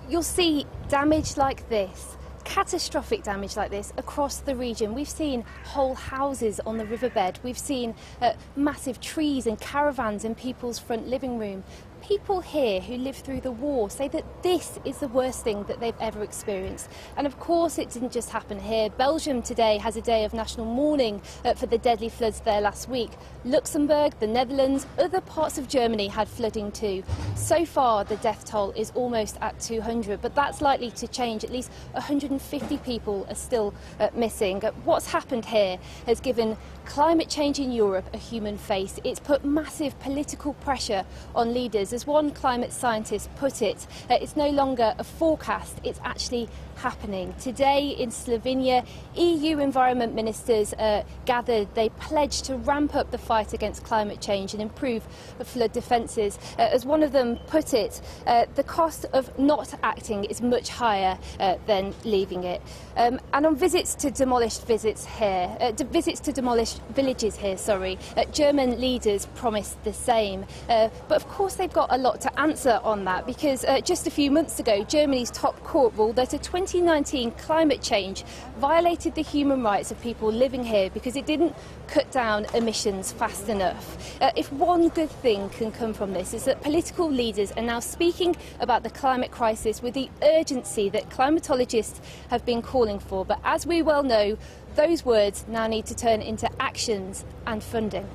You'll see damage like this, catastrophic damage like this across the region. We've seen whole houses on the riverbed. We've seen massive trees and caravans in people's front living room. People here who lived through the war say that this is the worst thing that they've ever experienced. And of course it didn't just happen here. Belgium today has a day of national mourning for the deadly floods there last week. Luxembourg, the Netherlands, other parts of Germany had flooding too. So far the death toll is almost at 200, but that's likely to change. At least 150 people are still missing. What's happened here has given climate change in Europe a human face. It's put massive political pressure on leaders. As one climate scientist put it, it's no longer a forecast, it's actually happening. Today in Slovenia, EU environment ministers gathered. They pledged to ramp up the fight against climate change and improve flood defences. As one of them put it, the cost of not acting is much higher than leaving it. And on visits to demolished villages here, German leaders promised the same. But of course they've got a lot to answer on that, because just a few months ago Germany's top court ruled that a 2019 climate change violated the human rights of people living here because it didn't cut down emissions fast enough. If one good thing can come from this is that political leaders are now speaking about the climate crisis with the urgency that climatologists have been calling for. But as we well know, those words now need to turn into actions and funding.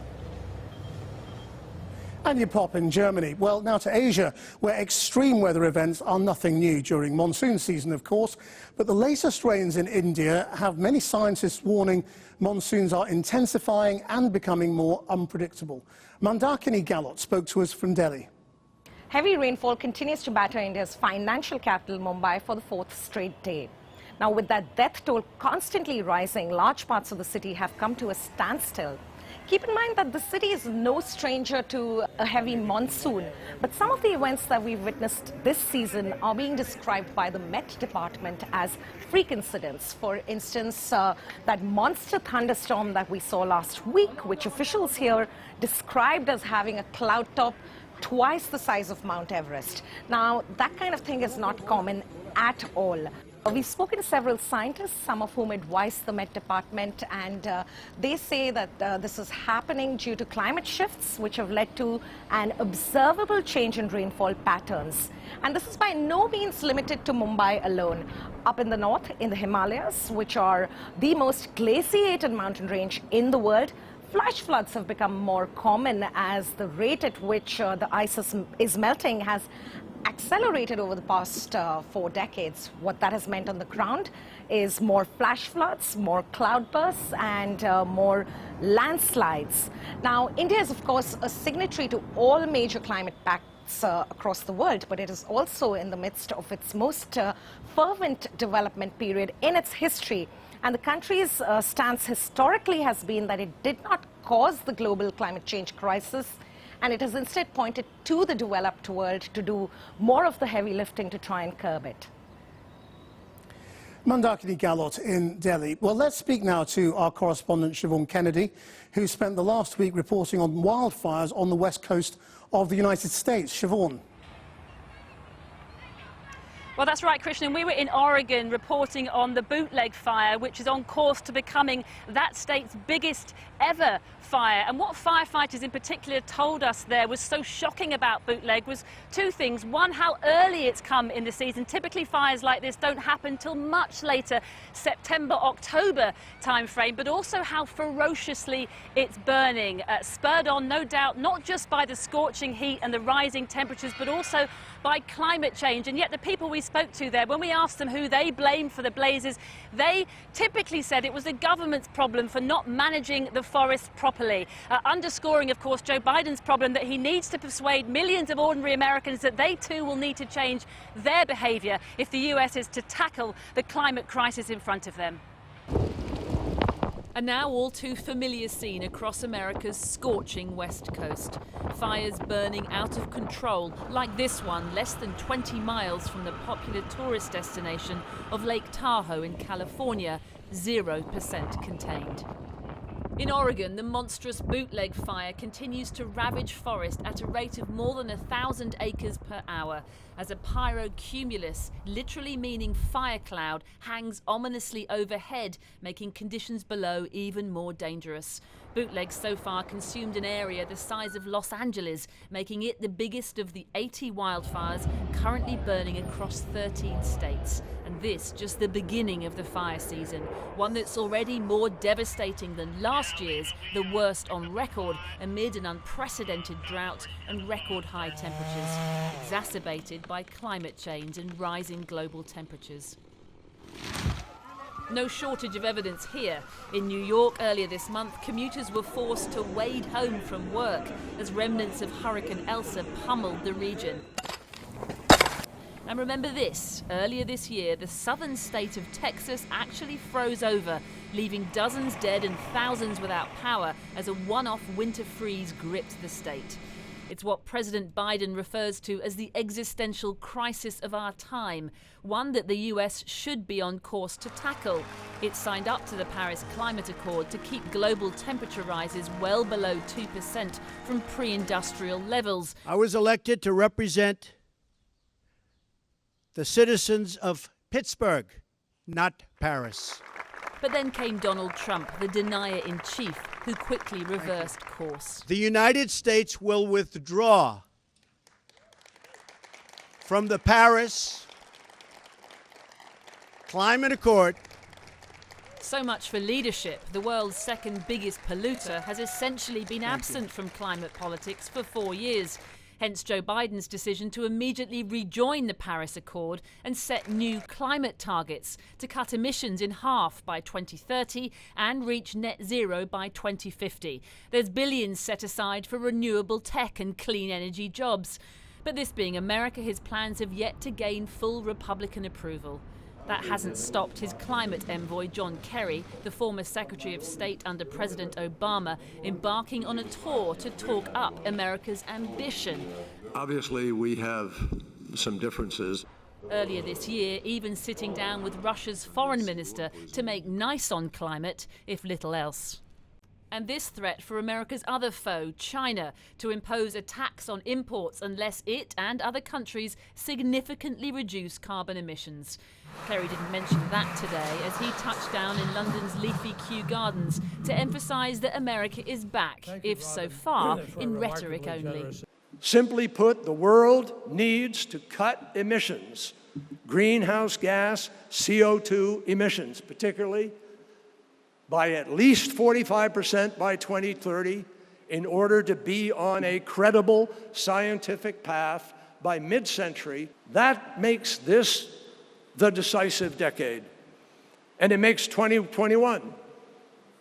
And you pop in Germany. Well, now to Asia, where extreme weather events are nothing new during monsoon season, of course. But the latest rains in India have many scientists warning monsoons are intensifying and becoming more unpredictable. Mandakini Galot spoke to us from Delhi. Heavy rainfall continues to batter India's financial capital, Mumbai, for the fourth straight day. Now, with that death toll constantly rising, large parts of the city have come to a standstill. Keep in mind that the city is no stranger to a heavy monsoon, but some of the events that we've witnessed this season are being described by the Met Department as freak incidents. For instance, that monster thunderstorm that we saw last week, which officials here described as having a cloud top twice the size of Mount Everest. Now, that kind of thing is not common at all. We've spoken to several scientists, some of whom advise the Met Department, and they say that this is happening due to climate shifts, which have led to an observable change in rainfall patterns. And this is by no means limited to Mumbai alone. Up in the north, in the Himalayas, which are the most glaciated mountain range in the world, flash floods have become more common as the rate at which the ice is melting has accelerated over the past 4 decades. What that has meant on the ground is more flash floods, more cloudbursts, and more landslides. Now, India is, of course, a signatory to all major climate pacts across the world, but it is also in the midst of its most fervent development period in its history. And the country's stance historically has been that it did not cause the global climate change crisis, and it has instead pointed to the developed world to do more of the heavy lifting to try and curb it. Mandakini Galot in Delhi. Well, let's speak now to our correspondent Siobhan Kennedy, who spent the last week reporting on wildfires on the west coast of the United States. Siobhan. Well, that's right, Krishnan. We were in Oregon reporting on the Bootleg fire, which is on course to becoming that state's biggest ever fire. And what firefighters in particular told us there was so shocking about Bootleg was 2 things. One, how early it's come in the season. Typically fires like this don't happen till much later, September, October timeframe, but also how ferociously it's burning. Spurred on, no doubt, not just by the scorching heat and the rising temperatures, but also by climate change. And yet the people we spoke to there, when we asked them who they blamed for the blazes, they typically said it was the government's problem for not managing the forest properly. Underscoring, of course, Joe Biden's problem that he needs to persuade millions of ordinary Americans that they too will need to change their behaviour if the US is to tackle the climate crisis in front of them. A now all too familiar scene across America's scorching west coast. Fires burning out of control, like this one less than 20 miles from the popular tourist destination of Lake Tahoe in California, 0% contained. In Oregon, the monstrous bootleg fire continues to ravage forest at a rate of more than 1,000 acres per hour as a pyrocumulus, literally meaning fire cloud, hangs ominously overhead, making conditions below even more dangerous. Bootlegs so far consumed an area the size of Los Angeles, making it the biggest of the 80 wildfires currently burning across 13 states. And this just the beginning of the fire season, one that's already more devastating than last year's, the worst on record, amid an unprecedented drought and record high temperatures, exacerbated by climate change and rising global temperatures. No shortage of evidence here. In New York earlier this month, commuters were forced to wade home from work as remnants of Hurricane Elsa pummeled the region. And remember this, earlier this year, the southern state of Texas actually froze over, leaving dozens dead and thousands without power as a one-off winter freeze gripped the state. It's what President Biden refers to as the existential crisis of our time, one that the US should be on course to tackle. It signed up to the Paris Climate Accord to keep global temperature rises well below 2% from pre-industrial levels. I was elected to represent the citizens of Pittsburgh, not Paris. But then came Donald Trump, the denier-in-chief, who quickly reversed course. The United States will withdraw from the Paris Climate Accord. So much for leadership. The world's second biggest polluter has essentially been absent from climate politics for 4 years. Hence Joe Biden's decision to immediately rejoin the Paris Accord and set new climate targets to cut emissions in half by 2030 and reach net zero by 2050. There's billions set aside for renewable tech and clean energy jobs. But this being America, his plans have yet to gain full Republican approval. That hasn't stopped his climate envoy, John Kerry, the former Secretary of State under President Obama, embarking on a tour to talk up America's ambition. Obviously, we have some differences. Earlier this year, even sitting down with Russia's foreign minister to make nice on climate, if little else. And this threat for America's other foe, China, to impose a tax on imports unless it and other countries significantly reduce carbon emissions. Kerry didn't mention that today as he touched down in London's leafy Kew Gardens to emphasise that America is back, if so far in rhetoric only. Simply put, the world needs to cut emissions, greenhouse gas, CO2 emissions particularly, by at least 45% by 2030 in order to be on a credible scientific path by mid-century. That makes this the decisive decade. And it makes 2021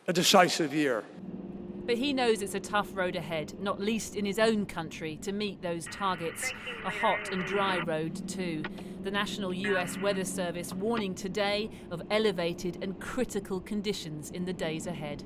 a decisive year. But he knows it's a tough road ahead, not least in his own country, to meet those targets. A hot and dry road too. The National US Weather Service warning today of elevated and critical conditions in the days ahead.